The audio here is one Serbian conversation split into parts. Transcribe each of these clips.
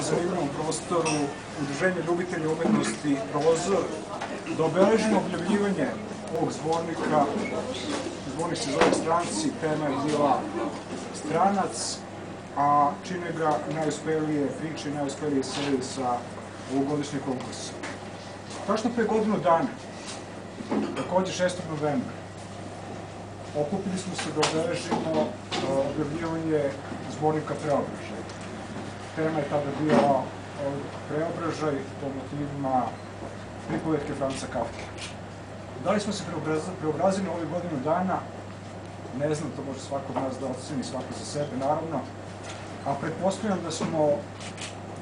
veoma zanimljivom prostoru Udruženja ljubitelja umetnosti Prozor da obeležimo objavljivanje ovog zbornika. Zbornik se zove Stranci, tema je bila Stranac, a čine ga najuspelije priče i najuspelije serije sa ovogodišnjeg konkursa. Tačno pre godinu dana, takođe 6. novembra, okupili smo se da obeležimo objavljivanje zbornika Preobražaj. Tema je tada bila Preobražaj po motivima pripovetke Franca Kafke. Da li smo se preobrazili ove godinu dana? Ne znam, to može svako od nas da oceni, svako za sebe, naravno. A pretpostavljam da smo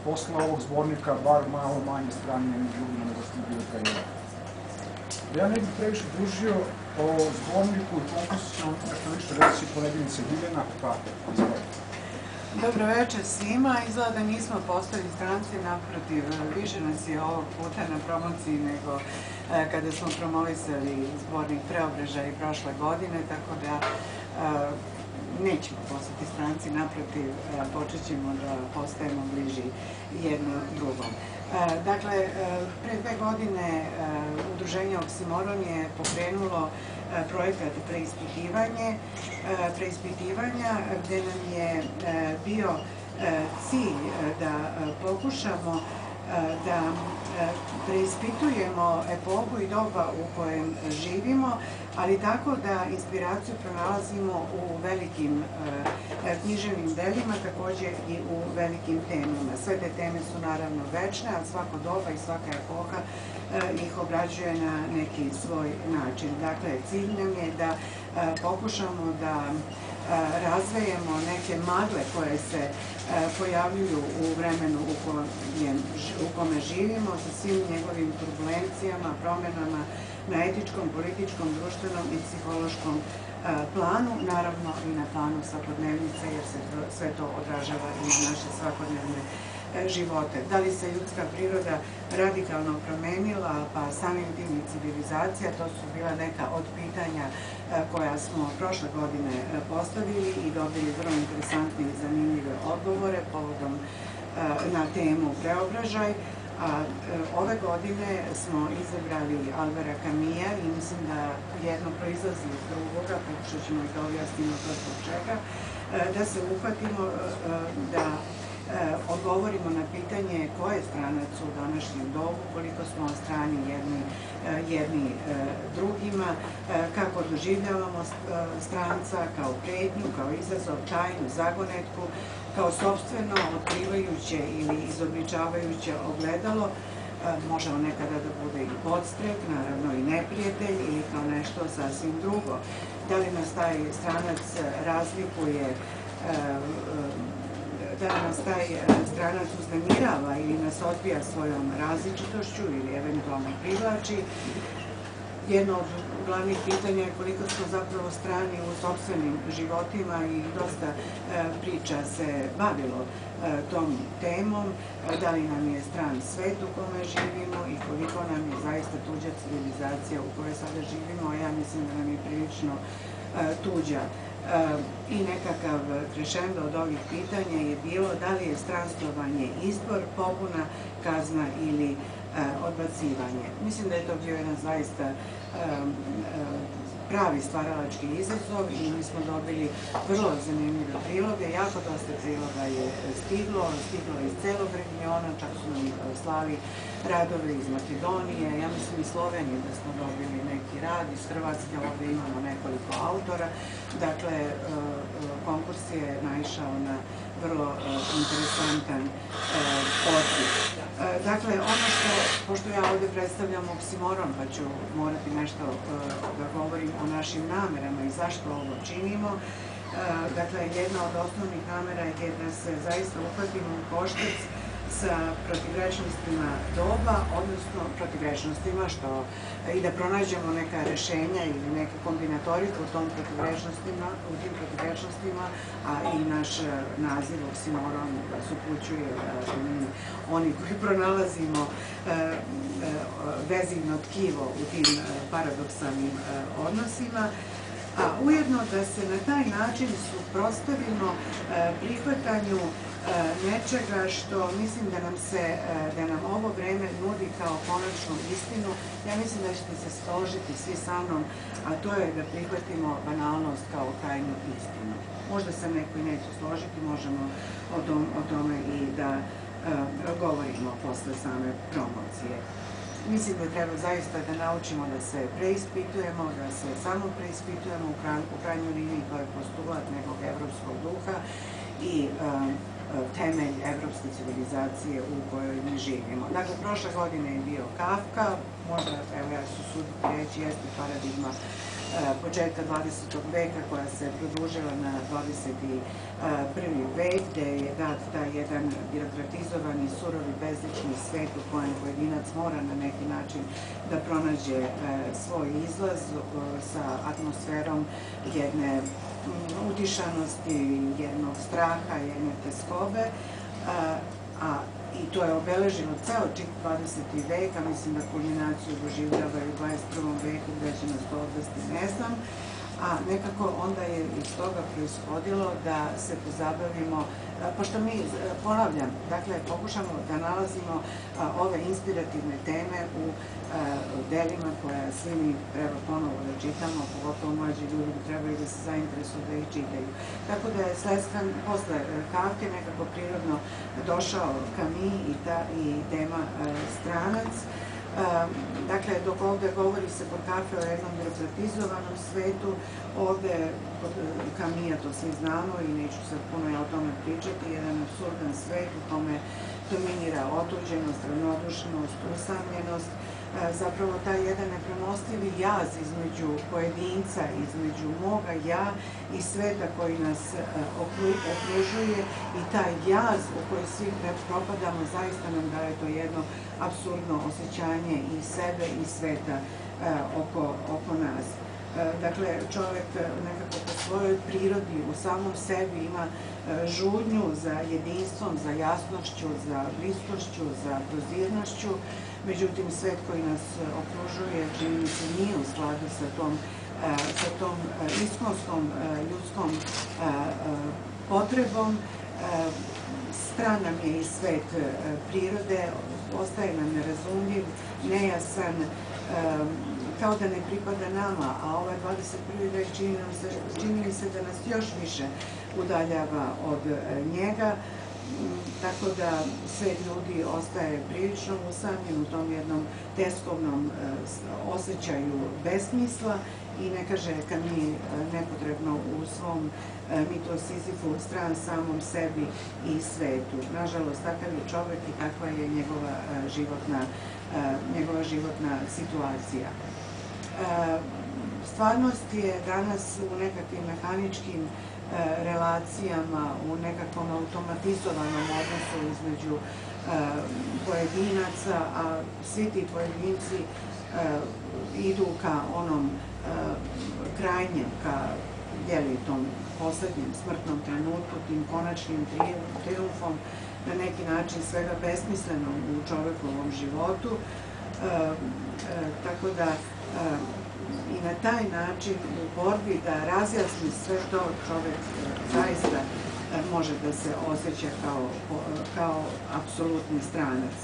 posle ovog zbornika bar malo manje strani jedni drugima nego smo bili pre njega. Ja ne bih previše dužio o zborniku i konkursu, nešto više reći koleginica Biljana, pa izvolite. Dobro večer svima. Izgleda da nismo postali stranci, naprotiv, više nas je ovog puta na promociji nego kada smo promovisali zbornik Preobražaj prošle godine, tako da nećemo postati stranci, naprotiv, počet ćemo da postajemo bliži jedno drugom. Dakle, pre 2 godine Udruženje Oksimoron je pokrenulo projekat preispitivanja gde nam je bio cilj da pokušamo da preispitujemo epohu i doba u kojem živimo, ali tako da inspiraciju pronalazimo u velikim književnim delima, takođe i u velikim temama. Sve te teme su naravno večne, a svako doba i svaka epoha ih obrađuje na neki svoj način. Dakle, cilj nam je da pokušamo da razvejemo neke magle koje se pojavljuju u vremenu u kome živimo, sa svim njegovim turbulencijama, promenama na etičkom, političkom, društvenom i psihološkom planu, naravno i na planu svakodnevnice, jer se sve to odražava i naše svakodnevne živote. Da li se ljudska priroda radikalno promenila, pa samim tim i civilizacija, to su bila neka od pitanja koja smo prošle godine postavili i dobili vrlo interesantne i zanimljive odgovore povodom na temu Preobražaj. Ove godine smo izabrali Albera Kamija i mislim da jedno proizlazi iz drugoga, pokušat ćemo i da objasnimo to zbog čega, da se uhvatimo da odgovorimo na pitanje ko je stranac u današnjem dobu, koliko smo strani jedni drugima, kako doživljavamo stranca kao pretnju, kao izazov, tajnu, zagonetku, kao sopstveno otkrivajuće ili izobličavajuće ogledalo, može on nekada da bude i podstrek, naravno i neprijatelj ili kao nešto sasvim drugo. Da li nas taj stranac razlikuje, da nas taj stranac uznemirava ili nas odbija svojom različitošću ili eventualno privlači. Jedno od glavnih pitanja je koliko smo zapravo strani u sopstvenim životima i dosta priča se bavilo tom temom, da li nam je stran svet u kome živimo i koliko nam je zaista tuđa civilizacija u kojoj sada živimo, a ja mislim da nam je prilično tuđa. I nekakav krešendo od ovih pitanja je bilo da li je stranstvovanje izbor, pobuna, kazna ili odbacivanje. Mislim da je to bio jedan zaista pravi stvaralački izazov i mi smo dobili vrlo zanimljive priloge. Jako dosta priloga je stiglo iz celog regiona, čak su nam slali radove iz Makedonije, ja mislim i Slovenije da smo dobili neki rad, iz Hrvatske ovde imamo nekoliko autora. Dakle, konkurs je naišao na vrlo interesantan odziv. Dakle, ono što, pošto ja ovde predstavljam Oksimoron, pa ću morati nešto da govorim o našim namerama i zašto ovo činimo. Dakle, jedna od osnovnih namera je da se zaista uhvatimo u koštac sa protivrečnostima doba, odnosno protivrečnostima i da pronađemo neka rešenja ili neke kombinatorike u tim protivrečnostima, a i naš naziv Oksimoron nas upućuje da oni koji pronalazimo vezivno tkivo u tim paradoksalnim odnosima, a ujedno da se na taj način suprotstavimo prihvatanju nečega što mislim da nam ovo vreme nudi kao konačnu istinu. Ja mislim da ćete se složiti svi sa mnom, a to je da prihvatimo banalnost kao krajnju istinu. Možda se neko i neće složiti, možemo o tome i da govorimo posle same promocije. Mislim da treba zaista da naučimo da se preispitujemo, da se samo preispitujemo u krajnjoj liniji, to je postulat nekog evropskog duha i temelj evropske civilizacije u kojoj mi živimo. Dakle, prošle godine je bio Kafka, možda, evo ja ću suditi reći, jeste paradigma početka 20. veka koja se produžila na 21. vek, gde je dat taj jedan birokratizovani, surovi, bezlični svet u kojem pojedinac mora na neki način da pronađe svoj izlaz sa atmosferom jedne utišanosti, jednog straha, jedne teskobe, i to je obeleženo ceo 20. vek, a mislim da kulminaciju doživljava i u 21. veku, gde će nas to odvesti, ne znam, a nekako onda je iz toga proishodilo da se pozabavimo, pošto mi, ponavljam, dakle, pokušamo da nalazimo ove inspirativne teme u delima koja svi mi treba ponovo da čitamo, pogotovo mlađi ljudi bi trebali da se zainteresuju da ih čitaju. Tako da je Sleskan posle Kafke nekako prirodno došao Camus i tema stranac. Dakle, dok ovde govori se kod Kafe o jednom birokratizovanom svetu, ovde kod Camija, to svi znamo i neću sad puno ja o tome pričati, jedan apsurdan svet u kome dominira otuđenost, ravnodušnost, usamljenost, zapravo taj jedan nepremostivi jaz između pojedinca, između moga ja i sveta koji nas okružuje i taj jaz u koji svi propadamo zaista nam daje to jedno apsurdno osjećanje i sebe i sveta oko nas. Dakle, čovek nekako po svojoj prirodi u samom sebi ima žudnju za jedinstvom, za jasnošću, za bliskošću, za prozirnošću. Međutim, svet koji nas okružuje, čini mi se, nije u skladu sa tom iskonskom ljudskom potrebom. Stran nam je i svet prirode, ostaje nam nerazumljiv, nejasan, kao da ne pripada nama, a ovaj 21. vek čini mi se da nas još više udaljava od njega, tako da svet ljudi ostaje prilično usamljen u tom jednom teskovnom osjećaju besmisla i ne kaže Camus nepotrebno u svom mitu o Sizifu stran samom sebi i svetu. Nažalost, takav je čovek i takva je njegova životna situacija. Stvarnost je danas u nekakvim mehaničkim relacijama, u nekakvom automatizovanom odnosu između pojedinaca, a svi ti pojedinci idu ka onom krajnjem, ka tom poslednjem smrtnom trenutku, tim konačnim triumfom, na neki način svega besmislenom u čovekovom životu, tako da i na taj način u borbi da razjasni sve to čovek zaista može da se osjeća kao apsolutni stranac.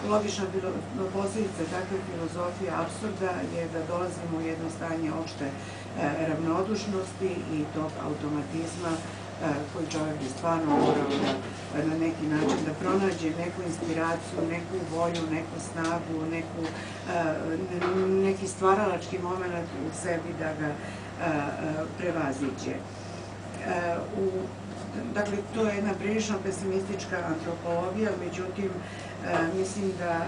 Logična posljedica takve filozofije apsurda je da dolazimo u jedno stanje opšte ravnodušnosti i tog automatizma koji čovjek bi stvarno morao da na neki način da pronađe neku inspiraciju, neku volju, neku snagu, neki stvaralački moment u sebi da ga prevaziđe. Dakle, to je jedna prilično pesimistička antropologija, međutim, mislim da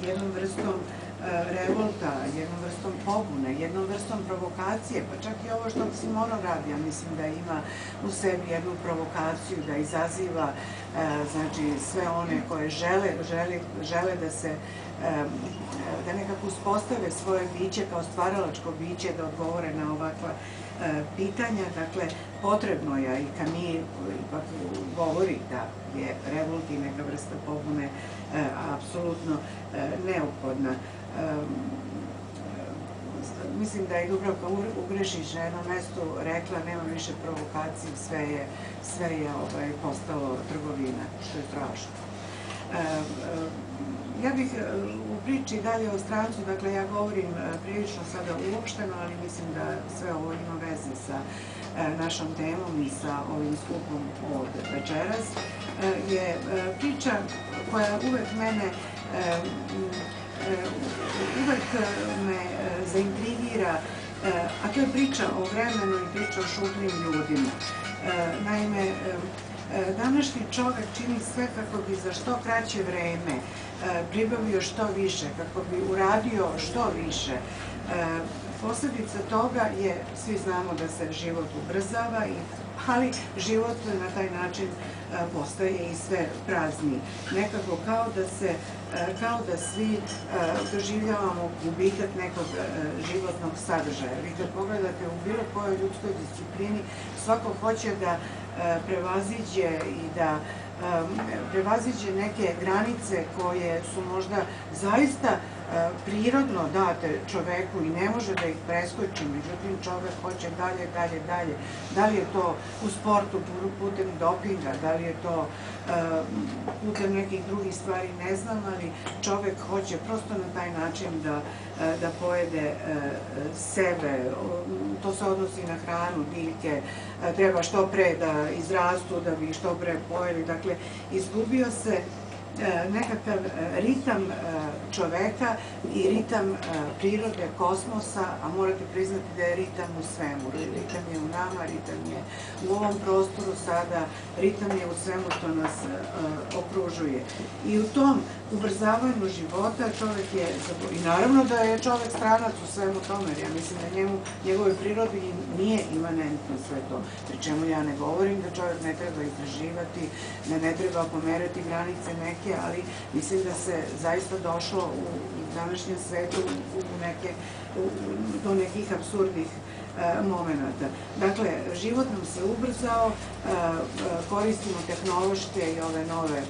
jednom vrstom revolta, jednom vrstom pobune, jednom vrstom provokacije, pa čak i ovo što Oksimoron radi, ja mislim da ima u sebi jednu provokaciju, da izaziva sve one koje žele da nekako uspostave svoje biće kao stvaralačko biće, da odgovore na ovakva pitanja. Dakle, potrebno je, i Camus ipak govori da je revolt i neka vrsta pobune apsolutno neophodna. mislim da je Dubravka Ugrešić na jednom mestu rekla nema više provokacije, sve je postalo trgovina, što je strašno. Ja bih u priči dalje o strancu, dakle ja govorim prilično sada uopšteno, ali mislim da sve ovo ima veze sa našom temom i sa ovim skupom od večeras, je priča koja uvek me zaintrigira, a to je priča o vremenu i priča o šupljim ljudima. Naime, današnji čovek čini sve kako bi za što kraće vreme pribavio što više, kako bi uradio što više. Posledica toga je, svi znamo da se život ubrzava, ali život na taj način postaje i sve prazniji. Nekako kao da svi doživljavamo gubitak nekog životnog sadržaja. Vi kad pogledate u bilo kojoj ljudskoj disciplini, svako hoće da prevaziđe neke granice koje su možda zaista prirodno date čoveku i ne može da ih preskoči, međutim čovek hoće dalje. Da li je to u sportu putem dopinga, da li je to putem nekih drugih stvari, ne znam, ali čovek hoće prosto na taj način da pojede sebe. To se odnosi na hranu, biljke, treba što pre da izrastu, da bi što pre pojeli. Dakle, izgubio se nekakav ritam čoveka i ritam prirode, kosmosa, a morate priznati da je ritam u svemu. Ritam je u nama, ritam je u ovom prostoru sada, ritam je u svemu što nas okružuje. I u tom ubrzavanju života čovek je, i naravno da je čovek stranac u svemu tome, jer ja mislim da njegovoj prirodi nije imanentno sve to. Pri čemu ja ne govorim da čovek ne treba istraživati, da ne treba pomerati granice neke, ali mislim da se zaista došlo u današnjem svetu do nekih apsurdnih momenta. Dakle, život nam se ubrzao, koristimo tehnološke i ove nove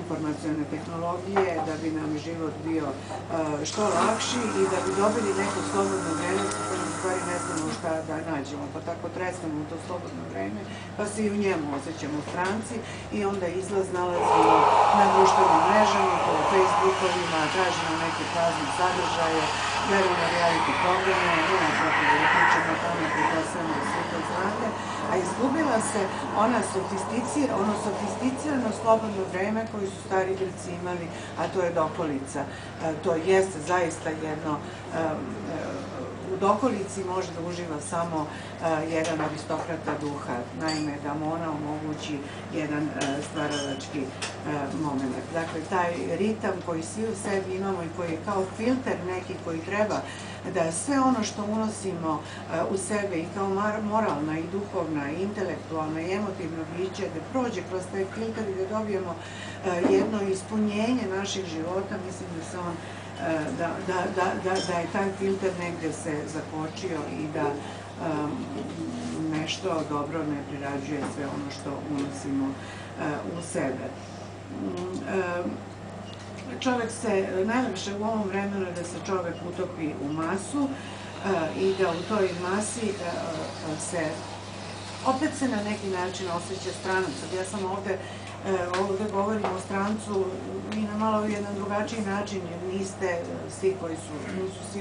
informacione tehnologije da bi nam život bio što lakši i da bi dobili neko slobodno vreme, kada u stvari ne znamo šta da nađemo, pa tako tresnemo u to slobodno vreme, pa se i u njemu osjećamo stranci i onda izlaz nalazimo na društvenim mrežama, po Facebookovima, tražimo neke prazne sadržaje, gledamo reality programe, nema potrebe da pričamo o tome, prikosujemo da sve to znate, a izgubila se ono sofisticirano slobodno vreme koje su stari Grci imali, a to je dokolica. To jeste zaista jedno, u dokolici može da uživa samo jedan aristokrata duha, naime da mu ona omogući jedan stvaralački moment. Dakle, taj ritam koji svi u sebi imamo i koji je kao filter neki koji treba da sve ono što unosimo u sebe i kao moralna i duhovna i intelektualna i emotivna bića da prođe kroz taj filter i da dobijemo jedno ispunjenje naših života, mislim da se on da je taj filter negde se zakočio i da nešto dobro ne prirađuje sve ono što unosimo u sebe. Čovek se, najlepše u ovom vremenu je da se čovek utopi u masu i da u toj masi opet se na neki način osjeća stranac. Ja sam ovde govorim o strancu i na malo jedan drugačiji način, jer nisu svi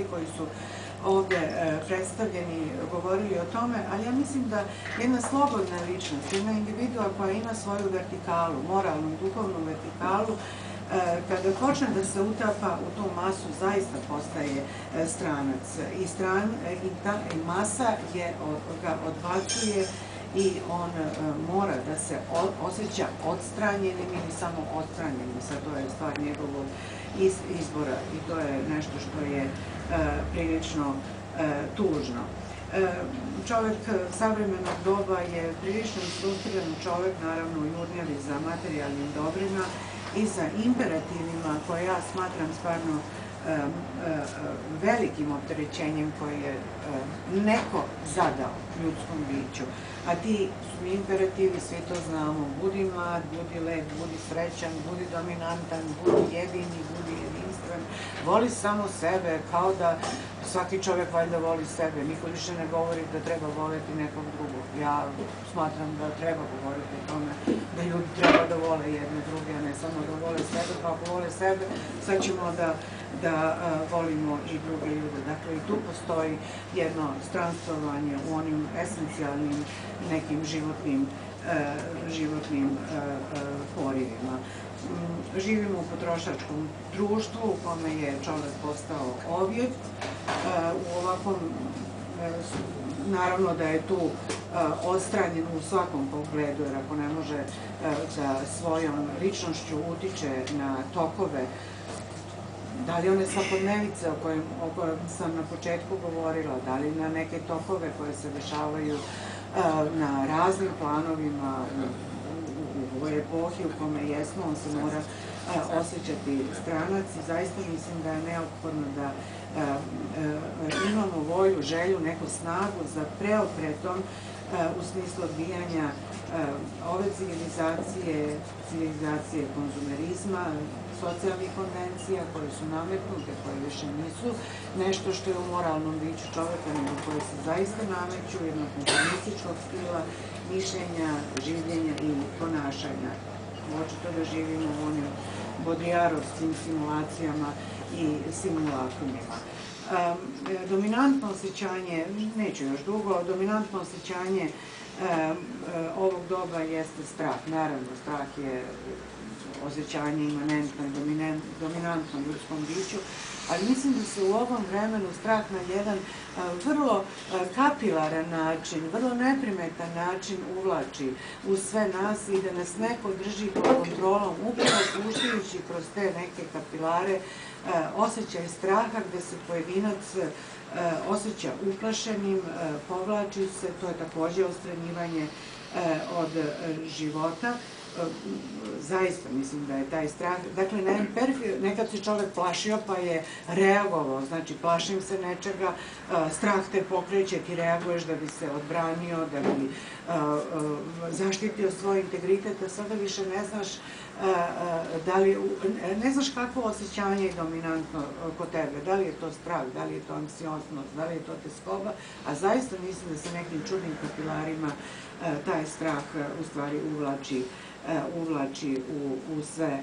koji su ovde predstavljeni govorili o tome, ali ja mislim da jedna slobodna ličnost, jedna individua koja ima svoju vertikalu, moralnu i duhovnu vertikalu, kada počne da se utapa u tu masu, zaista postaje stranac. I masa ga odbacuje i on mora da se osjeća odstranjenim ili samo odstranjenim. Sad to je stvar njegovog izbora i to je nešto što je prilično tužno. Čovek savremenog doba je prilično isfrustriran čovek, naravno jurnjavi za materijalnim dobrima i za imperativima koje ja smatram stvarno velikim opterećenjem koje je neko zadao ljudskom biću. A ti su mi imperativi, svi to znamo, budi mlad, budi lep, budi srećan, budi dominantan, budi jedini, budi jedinstven, voli samo sebe, kao da svaki čovjek valjda voli sebe. Niko više ne govori da treba voleti nekog drugog. Ja smatram da treba govoriti o tome da ljudi treba da vole jedne druge, a ne samo da vole sebe, pa ako vole sebe, sad ćemo da volimo i druge ljude. Dakle, i tu postoji jedno stranstvovanje u onim esencijalnim nekim životnim porivima. Živimo u potrošačkom društvu u kome je čovek postao objekt. U ovakvom, naravno da je tu odstranjen u svakom pogledu, jer ako ne može da svojom ličnošću utiče na tokove, da li one svakodnevice o kojem sam na početku govorila, da li na neke tokove koje se dešavaju na raznim planovima u ovoj epohi u kome jesmo, on se mora osjećati stranac i zaista mislim da je neophodno da imamo volju, želju, neku snagu za preokretom u smislu odbijanja ove civilizacije konzumerizma, socijalnih konvencija koje su nametnute, koje više nisu nešto što je u moralnom biću čoveka, nego koje se zaista nameću jednog konformističkog stila, mišljenja, življenja i ponašanja. Očito da živimo u onim bodrijarovskim simulacijama i simulakrumima. Dominantno osjećanje, neću još dugo, dominantno osjećanje ovog doba jeste strah. Naravno, strah je osjećanje imanentno i dominantno ljudskom biću, ali mislim da se u ovom vremenu strah na jedan vrlo kapilaran način, vrlo neprimetan način uvlači u sve nas i da nas neko drži pod kontrolom, upravo puštajući kroz te neke kapilare osjećaj straha gde se pojedinac osjeća uplašenim, povlači se, to je takođe odstranjivanje od života. Zaista mislim da je taj strah, dakle nekad se čovek plašio pa je reagovao, znači plašim se nečega, strah te pokreće, ti reaguješ da bi se odbranio, da bi zaštitio svoj integritet, a sada više ne znaš ne znaš kakvo osjećanje je dominantno kod tebe, da li je to strah, da li je to anksioznost, da li je to teskoba, a zaista mislim da se nekim čudnim kapilarima taj strah u stvari uvlači u sve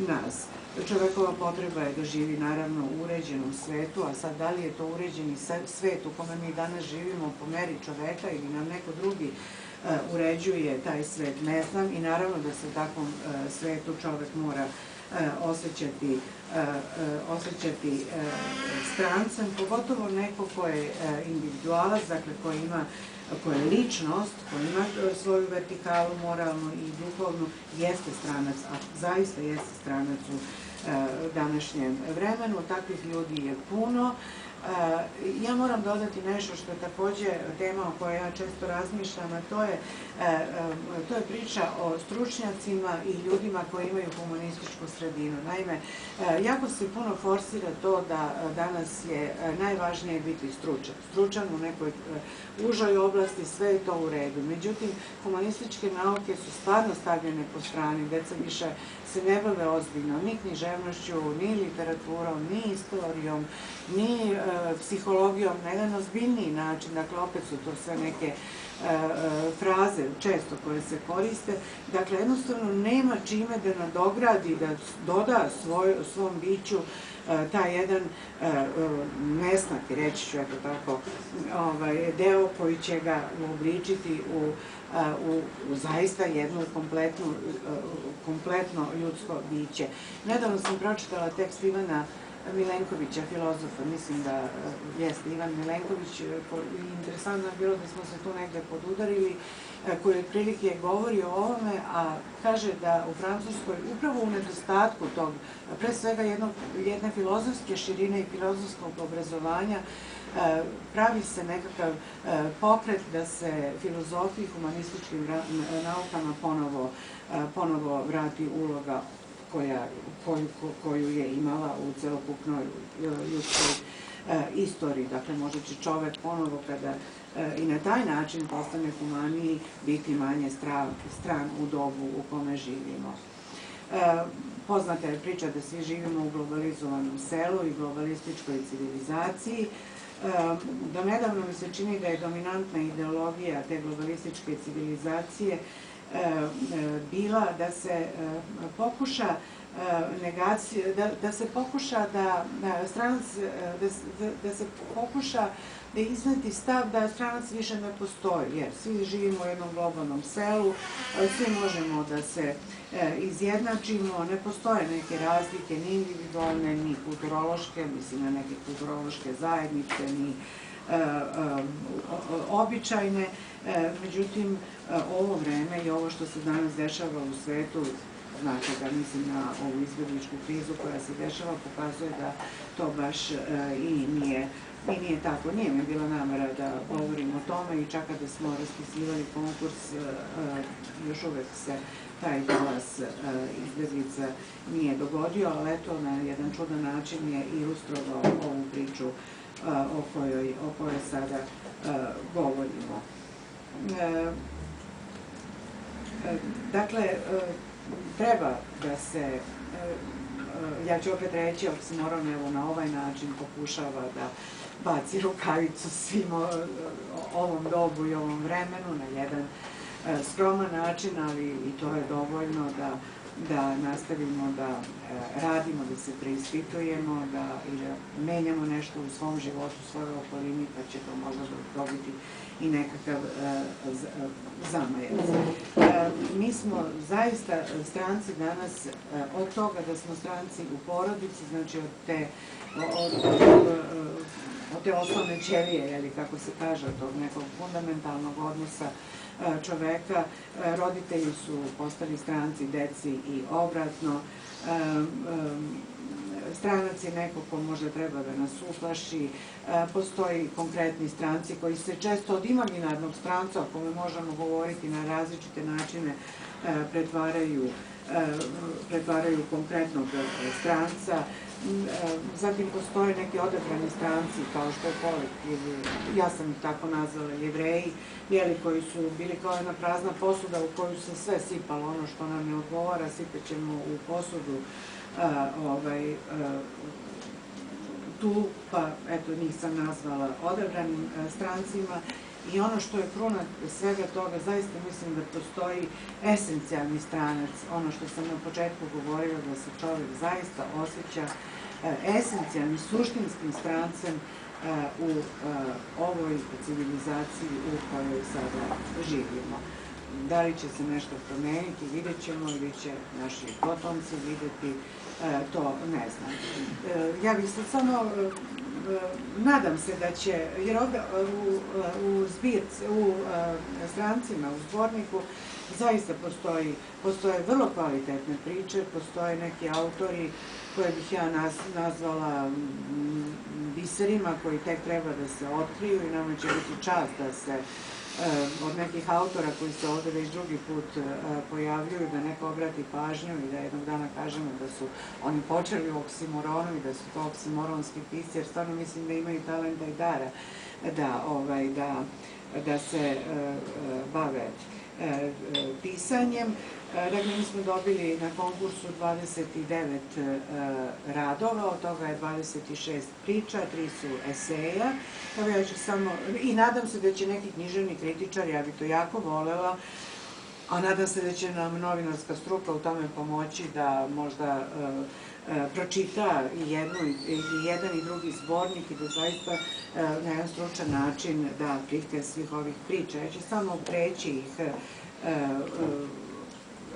nas. Čovekova potreba je da živi naravno u uređenom svetu, a sad da li je to uređeni svet u kome mi danas živimo po meri čoveka ili nam neko drugi uređuje taj svet, ne znam, i naravno da se u takvom svetu čovek mora osjećati strancem, pogotovo neko ko je individualac, dakle ko je ličnost, ko ima svoju vertikalu moralnu i duhovnu, jeste stranac, a zaista jeste stranac u današnjem vremenu. Takvih ljudi je puno. Ja moram dodati nešto što je takođe tema o kojoj ja često razmišljam, a to je priča o stručnjacima i ljudima koji imaju humanističku sredinu. Naime, jako se puno forsira to da danas je najvažnije biti stručan. Stručan u nekoj užoj oblasti, sve je to u redu. Međutim, humanističke nauke su stvarno stavljene po strani, deca više se ne bave ozbiljno ni književnošću, ni literaturom, ni istorijom, ni psihologijom na jedan ozbiljniji način. Dakle, opet su to sve neke fraze često koje se koriste. Dakle, jednostavno nema čime da nadogradi, da doda svom biću taj jedan nesnati, reći ću eto tako, deo koji će ga uobličiti u zaista jedno kompletno ljudsko biće. Nedavno sam pročitala tekst Ivana Milenkovića, filozofa, mislim da jeste Ivan Milenković, interesantno je bilo da smo se tu negde podudarili, koji otprilike govori o ovome, a kaže da u Francuskoj, upravo u nedostatku tog, pre svega jedne filozofske širine i filozofskog obrazovanja, pravi se nekakav pokret da se filozofiji i humanističkim naukama ponovo vrati uloga koju je imala u celokupnoj ljudskoj istoriji. Dakle, možda će čovek ponovo kada i na taj način postane humaniji biti manje stran u dobu u kome živimo. Poznata je priča da svi živimo u globalizovanom selu i globalističkoj civilizaciji. Do nedavno mi se čini da je dominantna ideologija te globalističke civilizacije bila da se pokuša da izneti stav da stranac više ne postoji, jer svi živimo u jednom globalnom selu, svi možemo da se izjednačimo, ne postoje neke razlike, ni individualne, ni kulturološke, mislim na neke kulturološke zajednice, ni običajne. Međutim, ovo vreme i ovo što se danas dešava u svetu, znači da mislim na ovu izbjegličku krizu koja se dešava, pokazuje da to baš i nije tako. Nije mi bila namera da govorim o tome i čak kada smo raspisivali konkurs, još uvek se taj glas izbjeglica nije dogodio, ali eto, na jedan čudan način je ilustrovao ovu priču o kojoj sada govorimo. Dakle, treba da se, ja ću opet reći, oksimoron evo na ovaj način pokušava da baci rukavicu svim ovom dobu i ovom vremenu na jedan skroman način, ali i to je dovoljno da nastavimo da radimo, da se preispitujemo i da menjamo nešto u svom životu, u svojoj okolini, pa će to možda dobiti i nekakav zamajac. Mi smo zaista stranci danas od toga da smo stranci u porodici, znači od te osnovne ćelije, ili kako se kaže, od tog nekog fundamentalnog odnosa čoveka, roditelji su postali stranci deci i obratno. Stranac je neko ko možda treba da nas uplaši, postoji konkretni stranci koji se često od imaginarnog stranca, o kome možemo govoriti na različite načine, pretvaraju konkretnog stranca. Zatim postoje neki odabrani stranci, kao što je kolektiv, ja sam ih tako nazvala, Jevreji, koji su bili kao jedna prazna posuda u koju se sve sipalo, ono što nam ne odgovara, sipećemo u posudu tu, pa eto, njih sam nazvala odabranim strancima. I ono što je kruna svega toga, zaista mislim da postoji esencijalni stranac, ono što sam na početku govorila, da se čovek zaista osjeća esencijalnim, suštinskim strancem u ovoj civilizaciji u kojoj sada živimo. Da li će se nešto promeniti, vidjet ćemo, ili će naši potomci videti, to ne znam. Ja bih se samo, nadam se da će, jer ovde u strancima, u zborniku, zaista postoje vrlo kvalitetne priče, postoje neki autori koje bih ja nazvala biserima koji tek treba da se otkriju i nama će biti čast da se od nekih autora koji se ovde već drugi put pojavljuju, da neko obrati pažnju i da jednog dana kažemo da su oni počeli u oksimoronu i da su to oksimoronski pisci, jer stvarno mislim da imaju talenta i dara da se bave pisanjem. Dakle, mi smo dobili na konkursu 29 radova, od toga je 26 priča, 3 su eseja. Evo ja ću samo, i nadam se da će neki književni kritičar, ja bih to jako volela, a nadam se da će nam novinarska struka u tome pomoći da možda pročita i jedan i drugi zbornik i da zaista na jedan stručan način da prikaz svih ovih priča. Ja ću samo preći ih,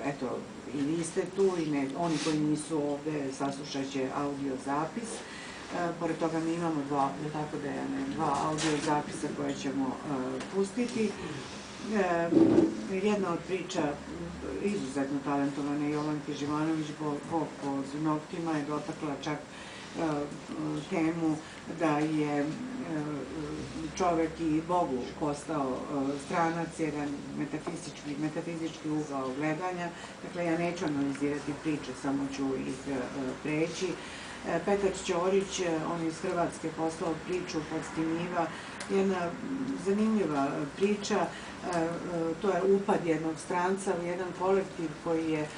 eto, i vi ste tu, i oni koji nisu ovde saslušat će audio zapis. Pored toga mi imamo dva audio zapisa koje ćemo pustiti. Jedna od priča izuzetno talentovane Jovanke Živanović, Bog po noktima, je dotakla čak temu da je čovek i Bogu postao stranac, jedan metafizički ugao gledanja. Dakle, ja neću analizirati priče, samo ću ih preći. Petar Ćorić, on je iz Hrvatske poslao priču Podstinjiva, jedna zanimljiva priča, to je upad jednog stranca u jedan kolektiv koji je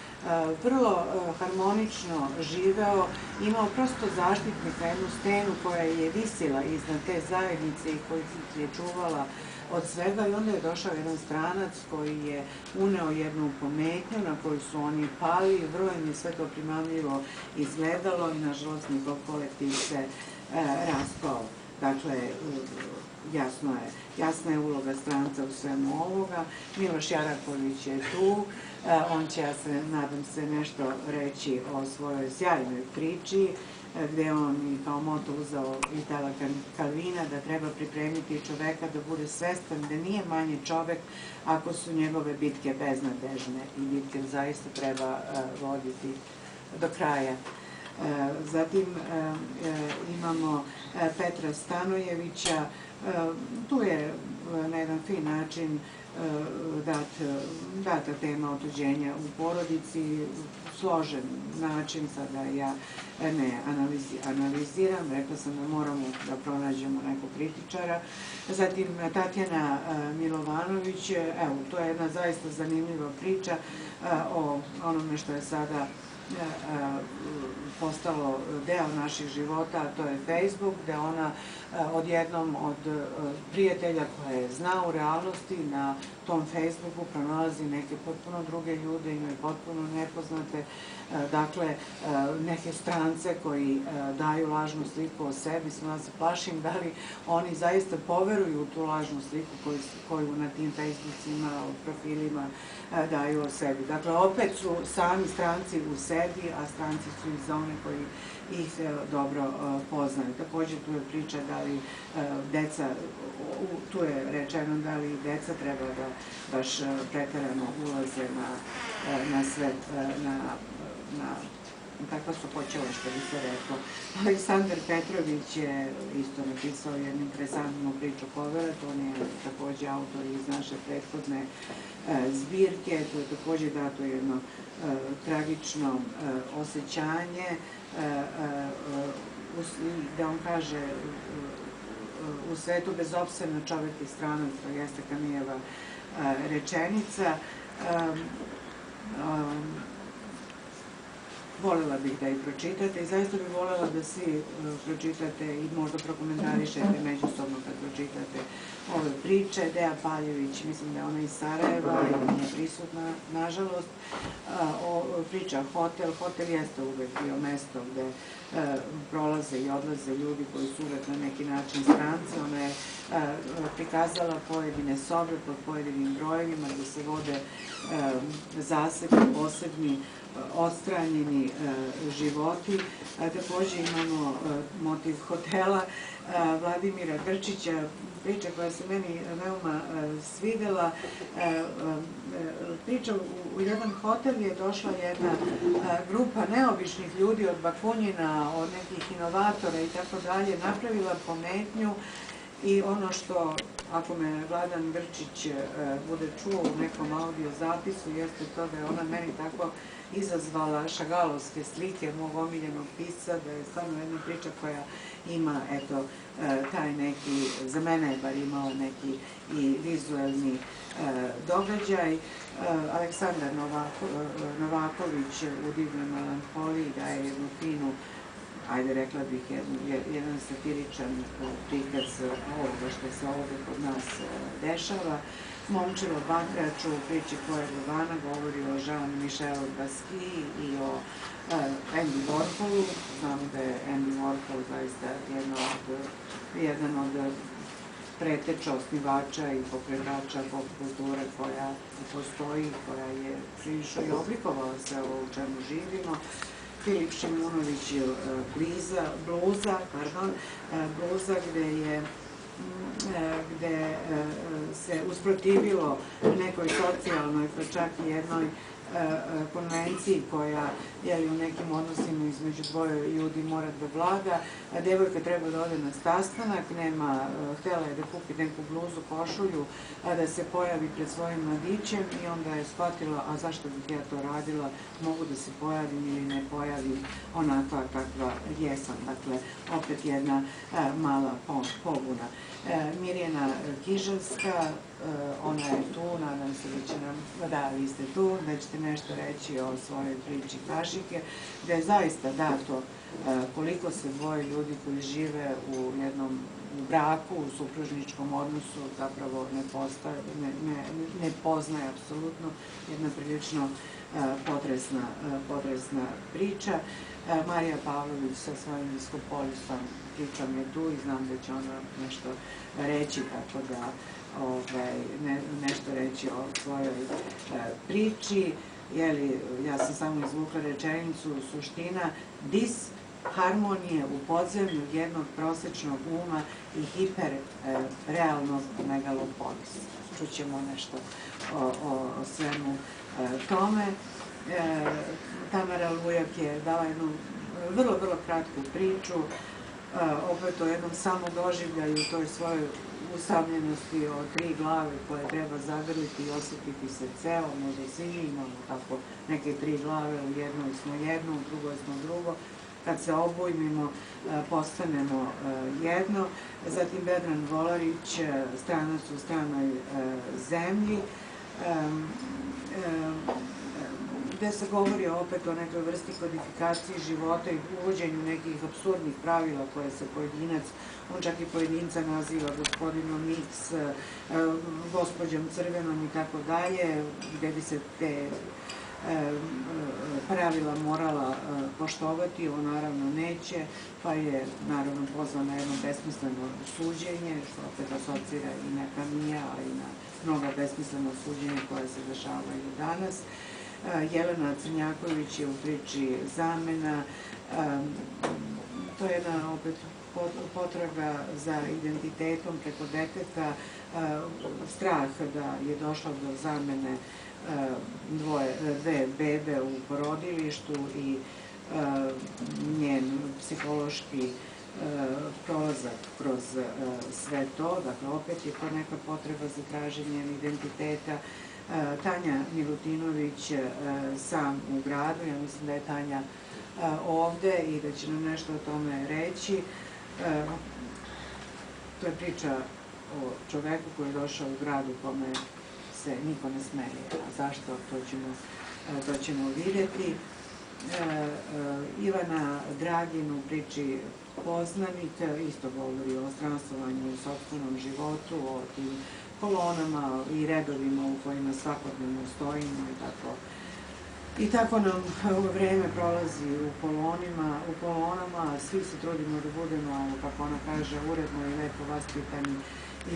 vrlo harmonično živeo, imao prosto zaštitnika, jednu stenu koja je visila iznad te zajednice i koju je čuvala od svega, i onda je došao jedan stranac koji je uneo jednu pometnju na koju su oni pali, vrlo im je sve to primamljivo izgledalo i nažalost njihov kolektiv se raspao. Dakle, jasna je uloga stranca u svemu ovoga. Miloš Jaraković je tu, on će, ja se nadam se, nešto reći o svojoj sjajnoj priči, gde on i kao moto uzeo Itala Kalvina da treba pripremiti čoveka da bude svestan da nije manje čovek ako su njegove bitke beznadežne i bitke zaista treba voditi do kraja. Zatim imamo Petra Stanojevića, tu je na jedan fin način data tema otuđenja u porodici, složen način, sada ja ne analiziram, rekla sam da moramo da pronađemo nekog kritičara. Zatim Tatjana Milovanović, evo, to je jedna zaista zanimljiva priča o onome što je sada postalo deo naših života, a to je Facebook, gde ona odjednom od prijatelja koje zna u realnosti na tom Facebooku pronalazi neke potpuno druge ljude, imaju potpuno nepoznate, dakle, neke strance koji daju lažnu sliku o sebi. Ja se plašim da li oni zaista poveruju u tu lažnu sliku koju na tim Facebookima, profilima daju o sebi. Dakle, opet su sami stranci u sebi, a stranci su i za one koji ih dobro poznaju. Takođe, tu je priča da li deca, tu je rečeno da li deca treba da baš preterano ulaze na svet, takva su počela, što bi se reklo. Aleksandar Petrović je isto napisao jednu interesantnu priču Koverat, on je takođe autor iz naše prethodne zbirke, tu je takođe dato jedno tragično osjećanje, da on kaže u svetu bezopsedno čovek i stranac, to jeste Kamijeva rečenica. Volela bih da ih pročitate i zaista bih volela da svi pročitate i možda prokomentarišete međusobno kad pročitate ove priče. Deja Paljević, mislim da je ona iz Sarajeva i nije prisutna, nažalost, priča Hotel. Hotel jeste uvek bio mesto gde prolaze i odlaze ljudi koji su uvek na neki način stranci. Ona je prikazala pojedine sobe pod pojedinim brojevima gde se vode zasebni, posebni, odstranjeni životi. Takođe imamo motiv hotela Vladimira Grčića, priča koja se meni veoma svidela. Priča u jedan hotel je došla jedna grupa neobičnih ljudi od Bakunjina, od nekih inovatora i tako dalje, napravila pometnju i ono što, ako me Vladan Grčić bude čuo u nekom audio zapisu, jeste to da je ona meni tako izazvala šagalovske slike mog omiljenog pisca, da je stvarno jedna priča koja ima, eto, taj neki, za mene je bar imao neki i vizuelni događaj. Aleksandar Novaković u Divnoj melanholiji daje jednu finu, ajde rekla bih, jedan satiričan prikaz ovoga što se ovde kod nas dešava. Momčilo Bakrač u priči Koje Govana govori o Jean-Michel Basquiat i o Andy Warholu. Znamo da je Andy Warhol zaista jedan od preteča, osnivača i pokretača pop kulture koja postoji, koja je prilično i oblikovala sve ovo u čemu živimo. Filip Šimunović Bluza, gde se usprotivilo nekoj socijalnoj, pa čak i jednoj konvenciji koja u nekim odnosima između dvoje ljudi mora da vlada. Devojka treba da ode na sastanak, htela je da kupi neku bluzu, košulju, da se pojavi pred svojim mladićem i onda je shvatila, a zašto bih ja to radila, mogu da se pojavim ili ne pojavim onakva kakva jesam. Dakle, opet jedna mala pobuna. Mirjana Kiževska, ona je tu, nadam se da će nam, da, vi ste tu, da ćete nešto reći o svojoj priči Kašike, da je zaista dato koliko se dvoje ljudi koji žive u jednom braku, u supružničkom odnosu, zapravo ne poznaje apsolutno, jedna prilično potresna priča. Marija Pavlović sa svojim diskopolisom pričom je tu i znam da će ona nešto reći, tako da nešto reći o svojoj priči. Ja sam samo izvukla rečenicu, suština disharmonije u podzemlju jednog prosečnog uma i hiperrealnog megalopolisa. Čućemo nešto o svemu tome. Tamara Lujak je dala jednu vrlo kratku priču, opet o jednom samodoživljaju, toj svojoj usamljenosti o 3 glave koje treba zagrliti i osjetiti se ceo, možda svi imamo tako neke 3 glave, u jednoj smo jedno, u drugoj smo drugo, kad se obujmimo postanemo jedno. Zatim Vedran Volarić, Stranac u stranoj zemlji, gde se govori opet o nekoj vrsti kodifikacije života i uvođenju nekih apsurdnih pravila koje se pojedinac, on čak i pojedinca naziva gospodinom X, gospođom Crvenom i tako dalje, gde bi se te pravila morala poštovati, on naravno neće, pa je naravno pozvan na jedno besmisleno suđenje, što opet asocira i na Kamija, ali i na mnoga besmisleno suđenja koja se dešavaju danas. Jelena Crnjaković je u priči Zamena. To je jedna opet potraga za identitetom preko deteta, strah da je došlo do zamene dve bebe u porodilištu i njen psihološki prolazak kroz sve to. Dakle, opet je to neka potreba za traženjem identiteta. Tanja Milutinović sam u gradu, ja mislim da je Tanja ovde i da će nam nešto o tome reći. To je priča o čoveku koji je došao u gradu kome se niko ne smeje. A zašto? To ćemo vidjeti. Ivana Dragin u priči Poznanik isto govori o stranstovanju u sopstvenom životu, o tim kolonama i redovima u kojima svakodnevno stojimo i tako. I tako nam vreme prolazi u kolonama, svi se trudimo da budemo, kako ona kaže, uredno i lepo vaspitani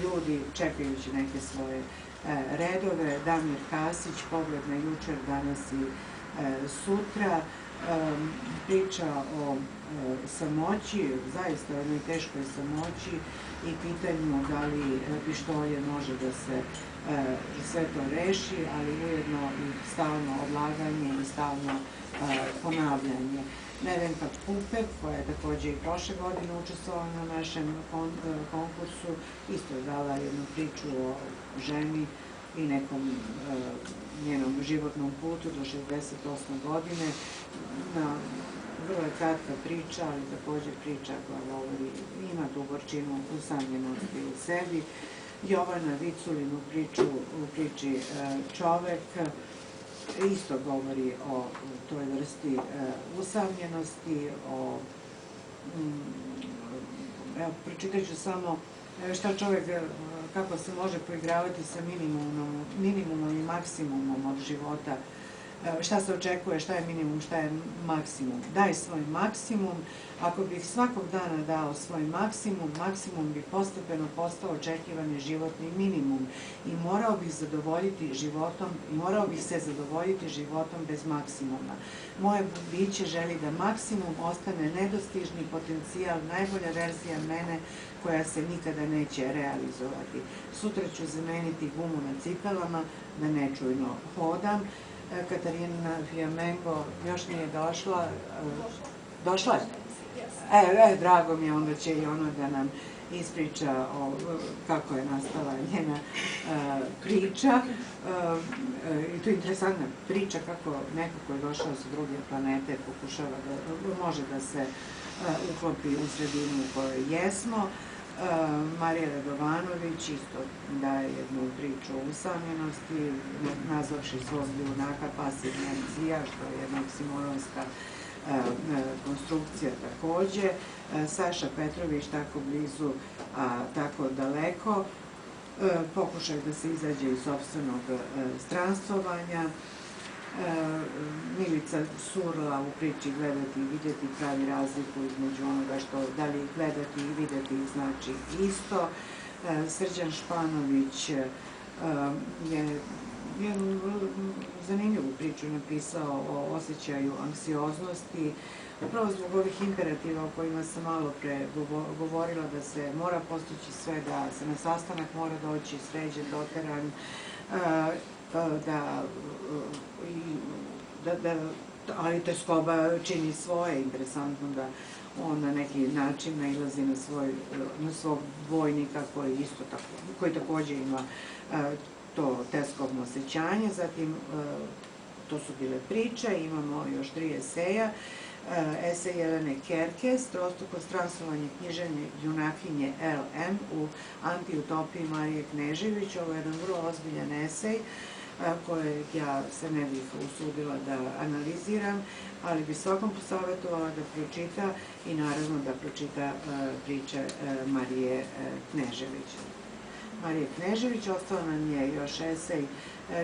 ljudi čekajući neke svoje redove. Damir Kasić, Pogled na jučer, danas i sutra, priča o samoći, zaista o jednoj teškoj samoći i pitanju da li pištolje može da se sve to reši, ali ujedno i stalno odlaganje i stalno ponavljanje. Nevenka Pupek, koja je takođe i prošle godine učestvovala na našem konkursu, isto je dala jednu priču o ženi i nekom njenom životnom putu do 68. godine. Vrlo je kratka priča, ali takođe priča koja govori, ima tu gorčinu usamljenosti u sebi. Jovana Viculin u priči Čovek isto govori o toj vrsti usamljenosti, evo, pročitat ću samo šta čovek, kako se može poigravati sa minimumom i maksimumom od života, šta se očekuje, šta je minimum, šta je maksimum. Daj svoj maksimum, ako bih svakog dana dao svoj maksimum, maksimum bi postepeno postao očekivani životni minimum i morao bih se zadovoljiti životom bez maksimuma. Moje biće želi da maksimum ostane nedostižni potencijal, najbolja verzija mene koja se nikada neće realizovati. Sutra ću zameniti gumu na cipelama, da nečujno hodam. Katarina Fiamengo još nije došla. Došla je? Drago mi je, onda će i ona da nam ispriča kako je nastala njena priča. I to je interesantna priča kako neko ko je došao sa druge planete pokušava da može da se uklopi u sredinu u kojoj jesmo. Marija Radovanović isto daje jednu priču o usamljenosti, nazvavši svog junaka pasivna akcija, što je jedna oksimoronska konstrukcija takođe. Saša Petrović, tako blizu, a tako daleko, pokušaj da se izađe iz sopstvenog stranstvovanja. Milica Surla u priči Gledati i vidjeti pravi razliku između onoga što da li gledati i vidjeti znači isto. Srđan Španović je jednu zanimljivu priču napisao o osjećaju anksioznosti, upravo zbog ovih imperativa o kojima sam malo pre govorila, da se mora postići sve, da se na sastanak mora doći sređen, doteran, ali teskoba čini svoje. Interesantno da on na neki način nailazi na svog vojnika koji takođe ima to teskobno osjećanje. Zatim, to su bile priče, imamo još 3 eseja. Esej Jelene Kerkes, Trostruko stranstvovanje književne junakinje LM u Antiutopiji Marije Knežević. Ovo je jedan vrlo ozbiljan esej kojeg ja se ne bih usudila da analiziram, ali bi svakom posavetovala da pročita i naravno da pročita priče Marije Knežević. Marije Knežević, ostao nam je još esej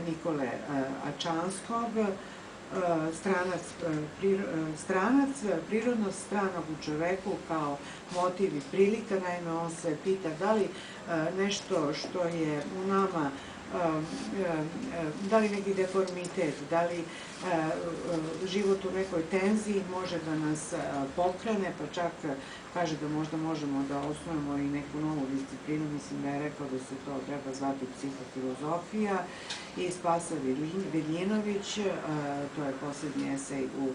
Nikole Ačanskog, stranac, prirodnost stranog u čoveku kao motiv i prilika. Naime, on se pita da li nešto što je u nama, da li neki deformitet, da li život u nekoj tenziji može da nas pokrene, pa čak kaže da možda možemo da osnovimo i neku novu disciplinu. Mislim da je rekao da se to treba zvati psihofilozofija. I Spasa Viljinović, to je poslednji esej u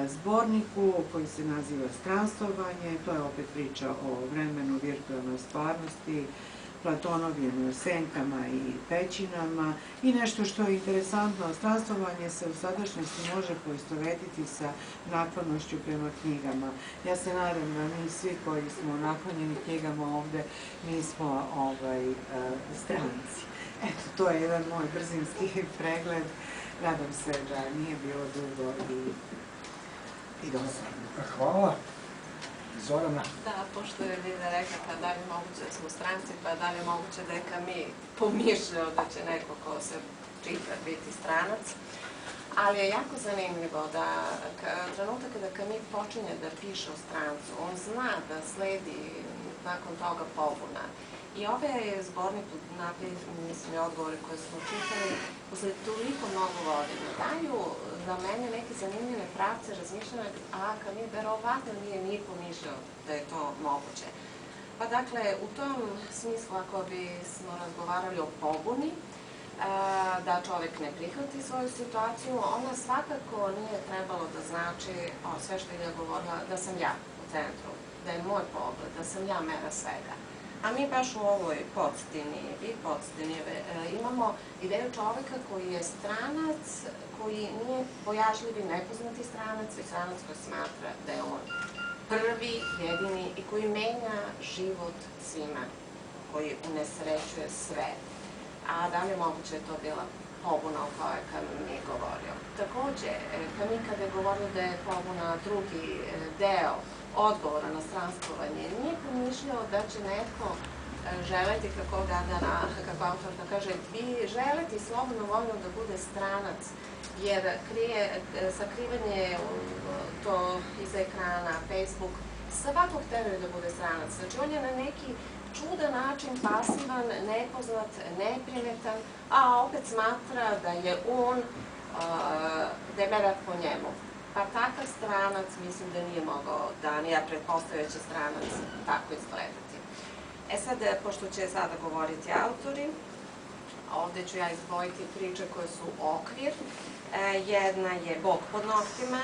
zborniku koji se naziva Stranstvovanje. To je opet priča o vremenu, virtualnoj stvarnosti, Platonovim senkama i pećinama. I nešto što je interesantno, stranstvovanje se u sadašnjosti može poistovetiti sa naklonošću prema knjigama. Ja se nadam da mi svi koji smo naklonjeni knjigama ovde nismo stranci. Eto, to je jedan moj brzinski pregled. Nadam se da nije bilo dugo i dosadno. Hvala. Zorana? Da, pošto je Lida rekla pa da li je moguće da smo stranci, pa da li je moguće da je Camus pomišljao da će neko ko se čita biti stranac. Ali je jako zanimljivo da trenutak kada Camus počinje da piše o strancu, on zna da sledi nakon toga pobuna. I ovaj zbornik, mislim, i odgovore koje smo čitali, posle toliko mnogo godina, daju za mene neke zanimljive pravce razmišljanja, a Camus verovatno nije ni pomišljao da je to moguće. Pa dakle, u tom smislu, ako bismo razgovarali o pobuni, da čovek ne prihvati svoju situaciju, ona svakako nije trebalo da znači, sve što je govorila, da sam ja u centru, da je moj pogled, da sam ja mera svega. A mi baš u ovoj podstinji imamo ideju čoveka koji je stranac, koji nije bojažljiv i nepoznati stranac, već stranac koji smatra da je on prvi, jedini i koji menja život svima, koji unesrećuje sve. A da li je moguće to bila pobuna o kojoj je Camus govorio? Takođe, Camus kada je govorio da je pobuna drugi deo odgovora na stranstvovanje, nije pomišljao da će neko želeti, kako autorka kaže, vi želeti slobodno voljno da bude stranac, jer sakrivanje to iza ekrana, Facebook, svakog teruje da bude stranac. Znači, on je na neki čudan način pasivan, nepoznat, neprimetan, a opet smatra da je on, da je merak po njemu. Pa takav stranac mislim da nije mogao da, ni ja pretpostavljam da će stranac tako izgledati. E sad, pošto će sada govoriti autori, Ovde ću ja izdvojiti priče koje su okvir. Jedna je Bog pod noktima,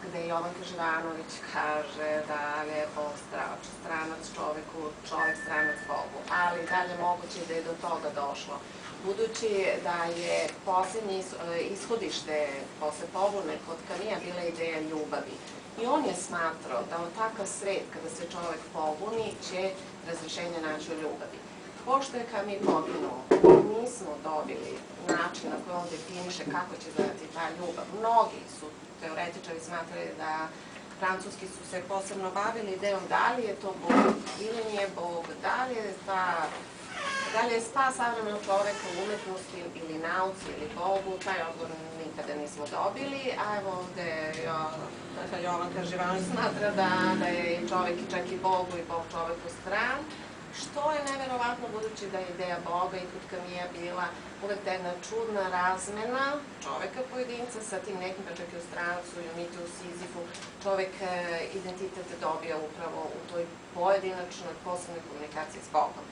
gde Jovanka Živanović kaže da je Bog stranac čoveku, čovek stranac Bogu, ali dalje moguće da je do toga došlo. Budući da je poslednje ishodište posle pobune kod Kamija bila ideja ljubavi. I on je smatrao da od takav svet, kada se čovek pobuni, će razrešenje naći u ljubavi. Pošto je Kami poginuo, nismo dobili način na koji on definiše kako će izgledati ta ljubav. Mnogi su teoretičari smatrali da francuski su se posebno bavili idejom da li je to Bog ili nije Bog, da li je spas savremenog čoveka u umetnosti ili nauci ili Bogu, taj odgovor nikada nismo dobili, a evo ovde Jovanka Živanović smatra da je čovek i čak i Bogu i Bog čoveku stran, što je neverovatno budući da je ideja Boga i kod Kamija bila uvek ta jedna čudna razmena čoveka pojedinca sa tim nekim, pa čak i u Strancu i u mitu u Sizifu, čovek identitet dobija upravo u toj pojedinačnoj posebnoj komunikaciji s Bogom.